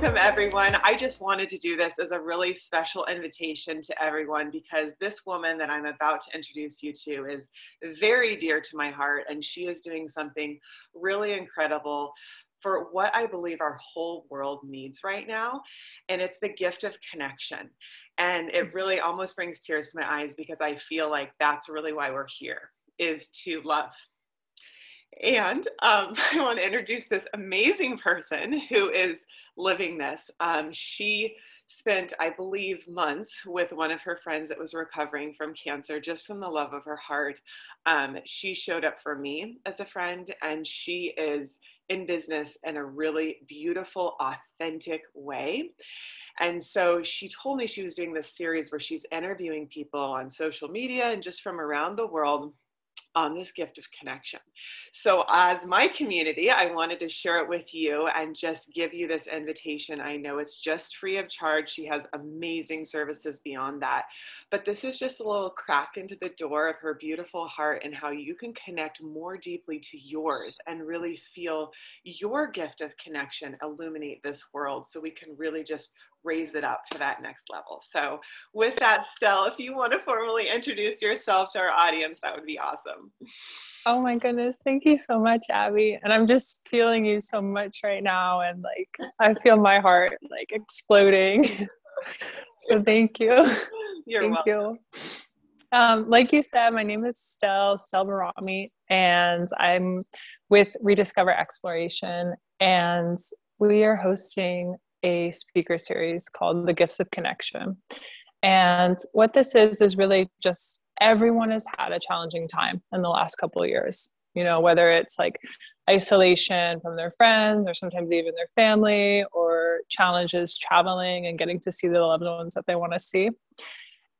Welcome, everyone. I just wanted to do this as a really special invitation to everyone because this woman that I'm about to introduce you to is very dear to my heart, and she is doing something really incredible for what I believe our whole world needs right now, and it's the gift of connection. And it really almost brings tears to my eyes because I feel like that's really why we're here, is to love. And I want to introduce this amazing person who is living this. She spent, I believe, months with one of her friends that was recovering from cancer, just from the love of her heart. She showed up for me as a friend, and she is in business in a really beautiful, authentic way. And so she told me she was doing this series where she's interviewing people on social media and just from around the world on this gift of connection. So as my community, I wanted to share it with you and just give you this invitation. I know it's just free of charge. She has amazing services beyond that, but this is just a little crack into the door of her beautiful heart and how you can connect more deeply to yours and really feel your gift of connection illuminate this world so we can really just raise it up to that next level. So with that, Stell, if you want to formally introduce yourself to our audience, that would be awesome. Oh my goodness. Thank you so much, Abby. And I'm just feeling you so much right now. And I feel my heart exploding. So thank you. You're Thank welcome. you. Like you said, my name is Stell Barami, and I'm with Rediscover Exploration. And we are hosting a speaker series called The Gifts of Connection. And what this is really just everyone has had a challenging time in the last couple of years, whether it's isolation from their friends or sometimes even their family, or challenges traveling and getting to see the loved ones that they want to see.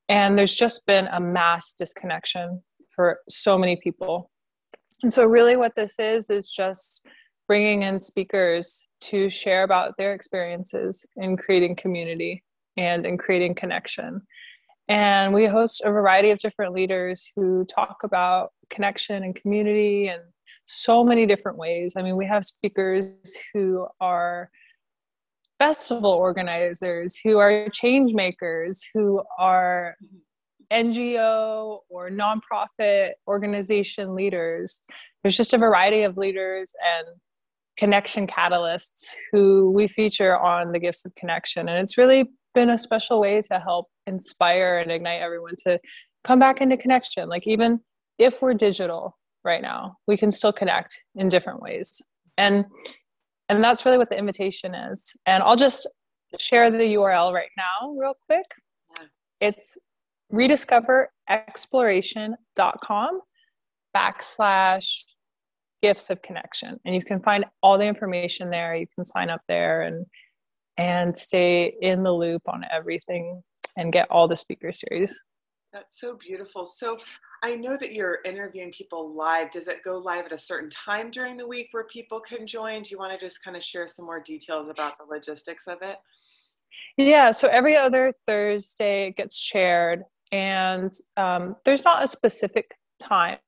And there's just been a mass disconnection for so many people. And so really what this is just bringing in speakers to share about their experiences in creating community and in creating connection. And we host a variety of different leaders who talk about connection and community in so many different ways. I mean, we have speakers who are festival organizers, who are change makers, who are NGO or nonprofit organization leaders. There's just a variety of leaders and connection catalysts who we feature on the Gifts of Connection. And it's really been a special way to help inspire and ignite everyone to come back into connection. Even if we're digital right now, we can still connect in different ways. And that's really what the invitation is. And I'll just share the URL right now real quick. It's rediscoverexploration.com/gifts of connection. And you can find all the information there. You can sign up there and stay in the loop on everything and get all the speaker series. That's so beautiful. So I know that you're interviewing people live. Does it go live at a certain time during the week where people can join? Do you want to just kind of share some more details about the logistics of it? Yeah, so every other Thursday it gets shared, and there's not a specific time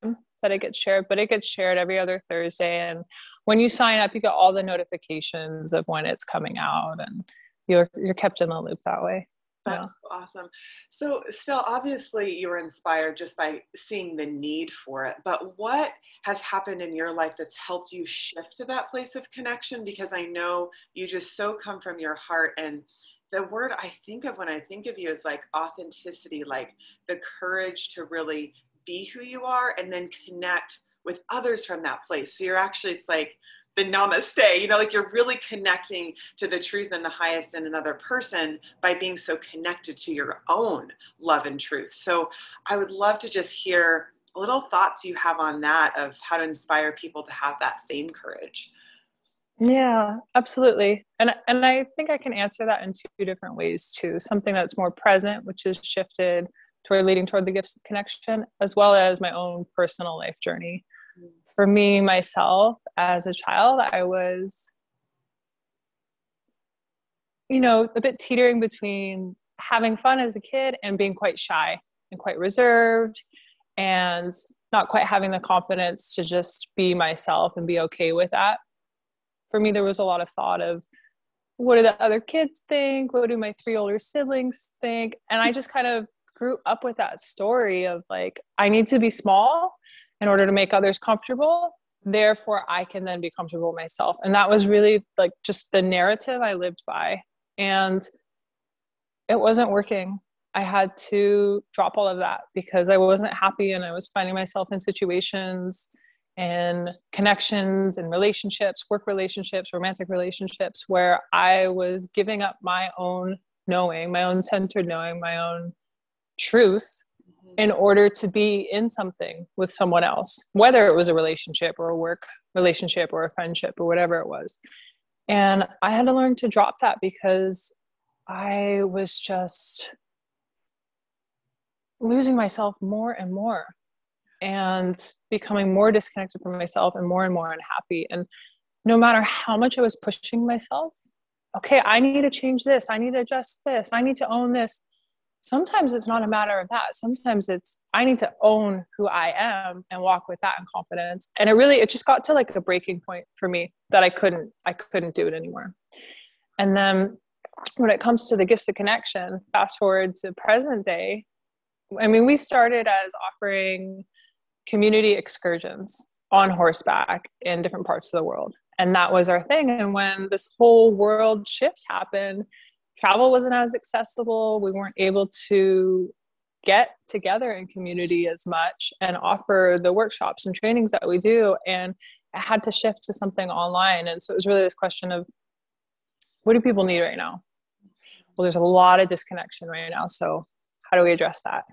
that it gets shared, but it gets shared every other Thursday. And when you sign up, you get all the notifications of when it's coming out, and you're kept in the loop that way. That's awesome. So Stell, obviously you were inspired just by seeing the need for it, but what has happened in your life that's helped you shift to that place of connection? Because I know you just so come from your heart, and the word I think of when I think of you is authenticity, the courage to really be who you are and then connect with others from that place. So you're actually, it's the namaste, you're really connecting to the truth and the highest in another person by being so connected to your own love and truth. So I would love to just hear little thoughts you have on that, of how to inspire people to have that same courage. Yeah, absolutely. And I think I can answer that in two different ways too. Something that's more present, which is shifted toward leading toward the Gifts of Connection, as well as my own personal life journey. For me, myself, as a child, I was, a bit teetering between having fun as a kid and being quite shy and quite reserved and not quite having the confidence to just be myself and be okay with that. For me, there was a lot of thought of, what do the other kids think? What do my 3 older siblings think? And I just kind of grew up with that story of like, I need to be small in order to make others comfortable. Therefore, I can then be comfortable myself. And that was really like just the narrative I lived by. And it wasn't working. I had to drop all of that because I wasn't happy, and I was finding myself in situations and connections and relationships, work relationships, romantic relationships, where I was giving up my own knowing, my own centered knowing, my own truth in order to be in something with someone else, whether it was a relationship or a work relationship or a friendship or whatever it was. And I had to learn to drop that because I was just losing myself more and more and becoming more disconnected from myself and more unhappy. And no matter how much I was pushing myself, okay, I need to change this. I need to adjust this. I need to own this. Sometimes it's not a matter of that. Sometimes it's, I need to own who I am and walk with that in confidence. And it just got to like a breaking point for me that I couldn't do it anymore. And then when it comes to the gifts of connection, fast forward to present day, I mean, we started as offering community excursions on horseback in different parts of the world. And that was our thing. And when this whole world shift happened, travel wasn't as accessible. We weren't able to get together in community as much and offer the workshops and trainings that we do. And I had to shift to something online. And so it was really this question of, what do people need right now? Well, there's a lot of disconnection right now. So how do we address that?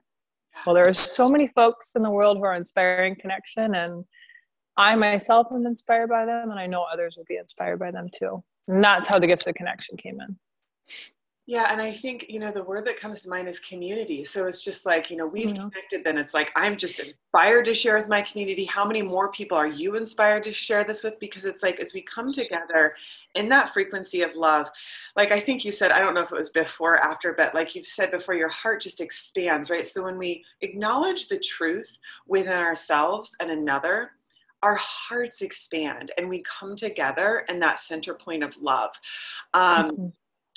Well, there are so many folks in the world who are inspiring connection, and I myself am inspired by them, and I know others will be inspired by them too. And that's how the gifts of connection came in. Yeah. And I think, the word that comes to mind is community. So it's just like, we've connected, then it's like, I'm just inspired to share with my community. How many more people are you inspired to share this with? Because it's like, as we come together in that frequency of love, like I think you said, I don't know if it was before or after, but like you've said before, your heart just expands, right? So when we acknowledge the truth within ourselves and another, our hearts expand and we come together in that center point of love.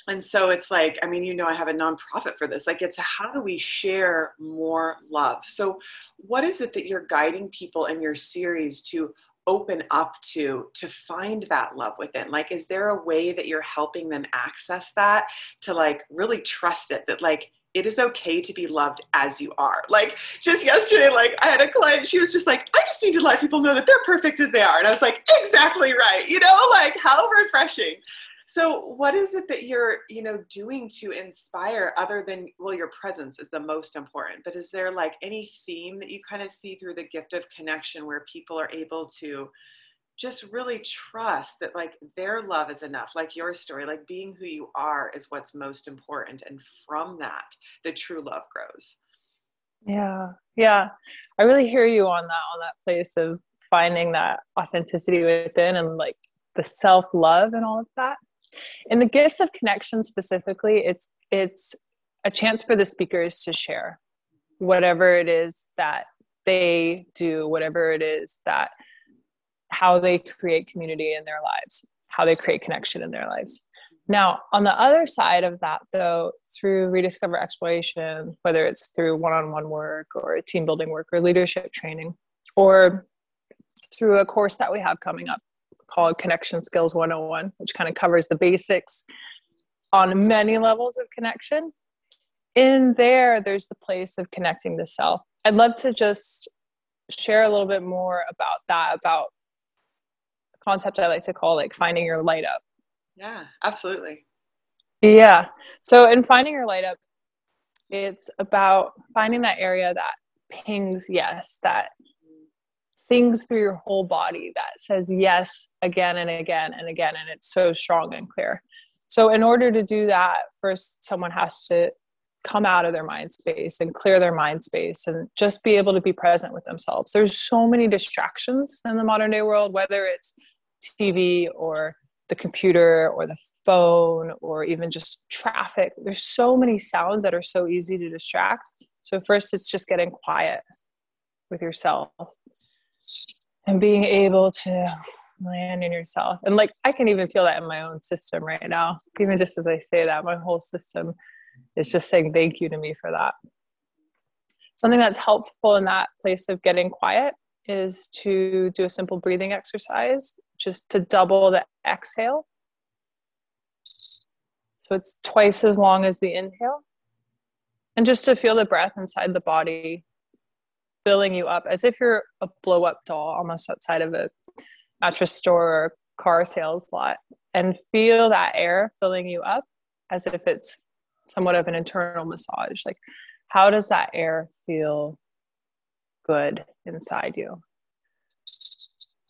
And so it's like, I mean, I have a nonprofit for this. Like, it's how do we share more love? So what is it that you're guiding people in your series to open up to find that love within? Like, is there a way that you're helping them access that, to like really trust it, that like, it is okay to be loved as you are? Like just yesterday, like I had a client, she was just like, I just need to let people know that they're perfect as they are. And I was like, exactly right. Like how refreshing. So what is it that you're, doing to inspire, other than, well, your presence is the most important, but is there like any theme that you kind of see through the gift of connection where people are able to just really trust that like their love is enough, like your story, like being who you are is what's most important. And from that, the true love grows. Yeah. Yeah. I really hear you on that place of finding that authenticity within and like the self-love and all of that. In the gifts of connection specifically, it's a chance for the speakers to share whatever it is that they do, whatever it is that how they create community in their lives, how they create connection in their lives. Now, on the other side of that, though, through Rediscover Exploration, whether it's through one-on-one work or team building work or leadership training, or through a course that we have coming up called Connection Skills 101, which kind of covers the basics on many levels of connection. In there's the place of connecting the self. I'd love to just share a little bit more about that, about a concept I like to call like finding your light up. Yeah, absolutely. Yeah. So in finding your light up, it's about finding that area that pings yes, that things through your whole body that says yes again and again and again, and it's so strong and clear. So in order to do that, first someone has to come out of their mind space and clear their mind space and just be able to be present with themselves. There's so many distractions in the modern day world, whether it's TV or the computer or the phone or even just traffic. There's so many sounds that are so easy to distract. So first it's just getting quiet with yourself and being able to land in yourself. And like, I can even feel that in my own system right now. Even just as I say that, my whole system is just saying thank you to me for that. Something that's helpful in that place of getting quiet is to do a simple breathing exercise, just to double the exhale. So it's twice as long as the inhale. And just to feel the breath inside the body, filling you up as if you're a blow up doll almost outside of a mattress store or car sales lot, and feel that air filling you up as if it's somewhat of an internal massage. Like, how does that air feel good inside you?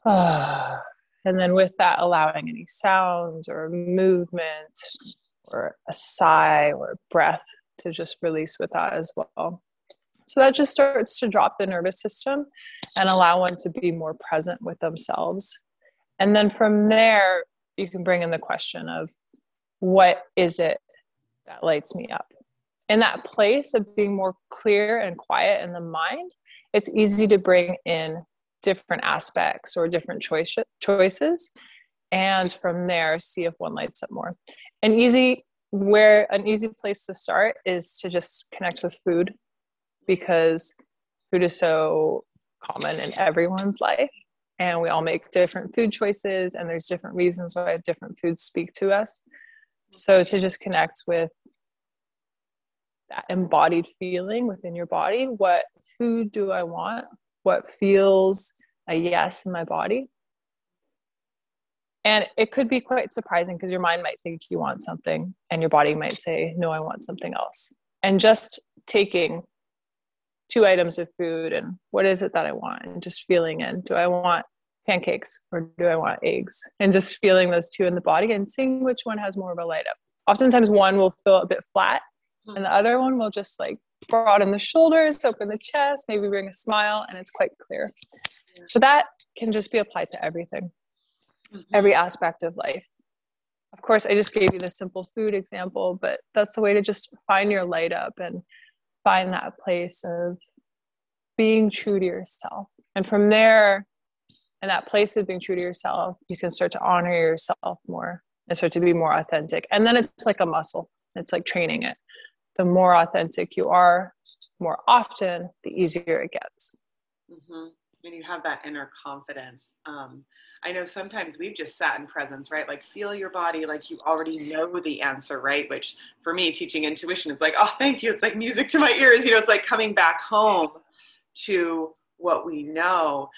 And then with that, allowing any sounds or movement or a sigh or a breath to just release with that as well. So that just starts to drop the nervous system and allow one to be more present with themselves. And then from there, you can bring in the question of, what is it that lights me up? In that place of being more clear and quiet in the mind, it's easy to bring in different aspects or different choices. And from there, see if one lights up more. An easy place to start is to just connect with food, because food is so common in everyone's life, and we all make different food choices, and there's different reasons why different foods speak to us. So to just connect with that embodied feeling within your body, what food do I want? What feels a yes in my body? And it could be quite surprising, because your mind might think you want something and your body might say, no, I want something else. And just taking 2 items of food and what is it that I want, and just feeling in, do I want pancakes or do I want eggs? And just feeling those 2 in the body and seeing which one has more of a light up. Oftentimes one will feel a bit flat, and the other one will just like broaden the shoulders, open the chest, maybe bring a smile, and it's quite clear. So that can just be applied to everything, every aspect of life. Of course, I just gave you the simple food example, but that's a way to just find your light up and find that place of being true to yourself. And from there, in that place of being true to yourself, you can start to honor yourself more and start to be more authentic. And then it's like a muscle. It's like training it. The more authentic you are, more often, the easier it gets. Mm-hmm. And you have that inner confidence. I know sometimes we've just sat in presence, right? Like, feel your body like you already know the answer, right? Which for me, teaching intuition, it's like, oh, thank you. It's like music to my ears. You know, it's like coming back home to what we know.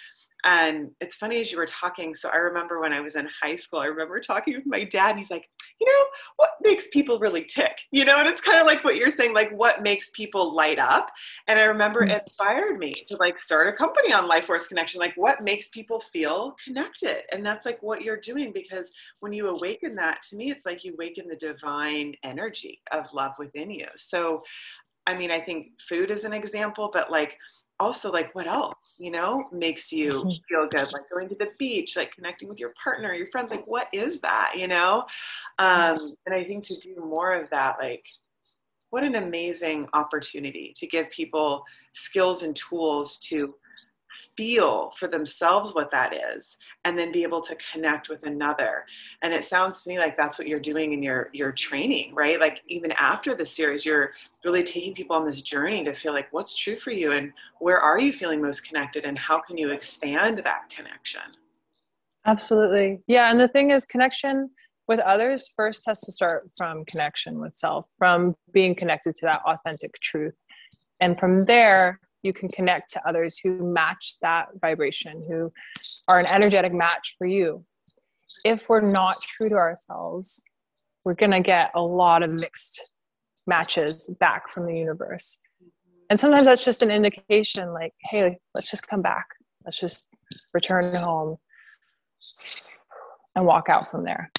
And it's funny, as you were talking, so I remember when I was in high school, I remember talking with my dad, and he's like, you know, what makes people really tick? You know, and it's kind of like what you're saying, like what makes people light up. And I remember it inspired me to like start a company on Life Force Connection, like what makes people feel connected. And that's like what you're doing, because when you awaken that, to me, it's like you awaken the divine energy of love within you. So, I mean, I think food is an example, but like, also, like, what else, you know, makes you feel good? Like going to the beach, like connecting with your partner, your friends, like, what is that, you know? And I think to do more of that, like, what an amazing opportunity to give people skills and tools to feel for themselves what that is, and then be able to connect with another. And it sounds to me like that's what you're doing in your training, right? Like even after the series, you're really taking people on this journey to feel like what's true for you and where are you feeling most connected and how can you expand that connection? Absolutely. Yeah. And the thing is, connection with others first has to start from connection with self, from being connected to that authentic truth. And from there, you can connect to others who match that vibration, who are an energetic match for you. If we're not true to ourselves, we're going to get a lot of mixed matches back from the universe. And sometimes that's just an indication like, hey, let's just come back. Let's just return home and walk out from there.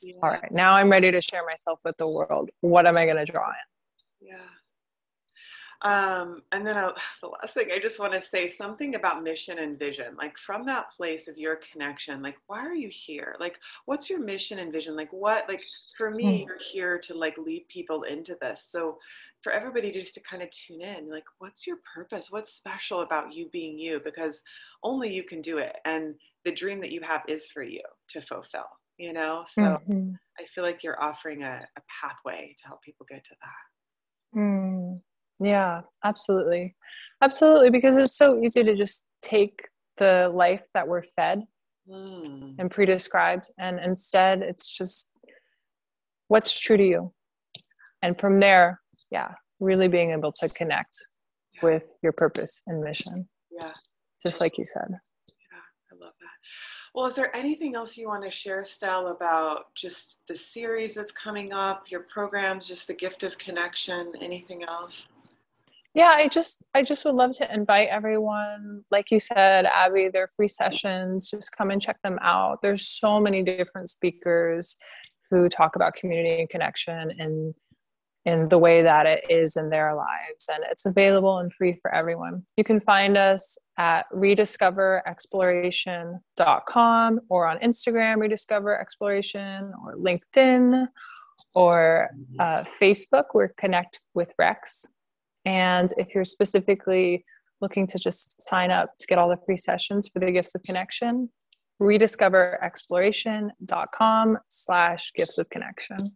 Yeah. All right, now I'm ready to share myself with the world. What am I going to draw in? Yeah. And then the last thing I just want to say something about mission and vision, like from that place of your connection, like, why are you here? Like, what's your mission and vision? Like what, like for me, you're here to like lead people into this. So for everybody to just to kind of tune in, like, what's your purpose? What's special about you being you? Because only you can do it. And the dream that you have is for you to fulfill, you know? So Mm-hmm. I feel like you're offering a pathway to help people get to that. Mm. Yeah, absolutely. Absolutely, because it's so easy to just take the life that we're fed Mm, and pre-described, and instead it's just what's true to you. And from there, yeah, really being able to connect yeah, with your purpose and mission, yeah. just like you said. Yeah, I love that. Well, is there anything else you want to share, Stell, about just the series that's coming up, your programs, just the gift of connection, anything else? Yeah, I just would love to invite everyone. Like you said, Abby, they're free sessions. Just come and check them out. There's so many different speakers who talk about community and connection in the way that it is in their lives. And it's available and free for everyone. You can find us at rediscoverexploration.com or on Instagram, Rediscover Exploration, or LinkedIn, or Facebook, we're Connect with Rex. And if you're specifically looking to just sign up to get all the free sessions for the Gifts of Connection, rediscoverexploration.com/gifts of connection.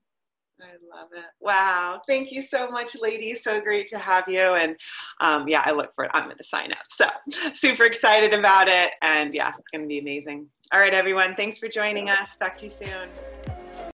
I love it. Wow. Thank you so much, ladies. So great to have you. And yeah, I look for it. I'm going to sign up. So super excited about it. And yeah, it's going to be amazing. All right, everyone. Thanks for joining us. Talk to you soon.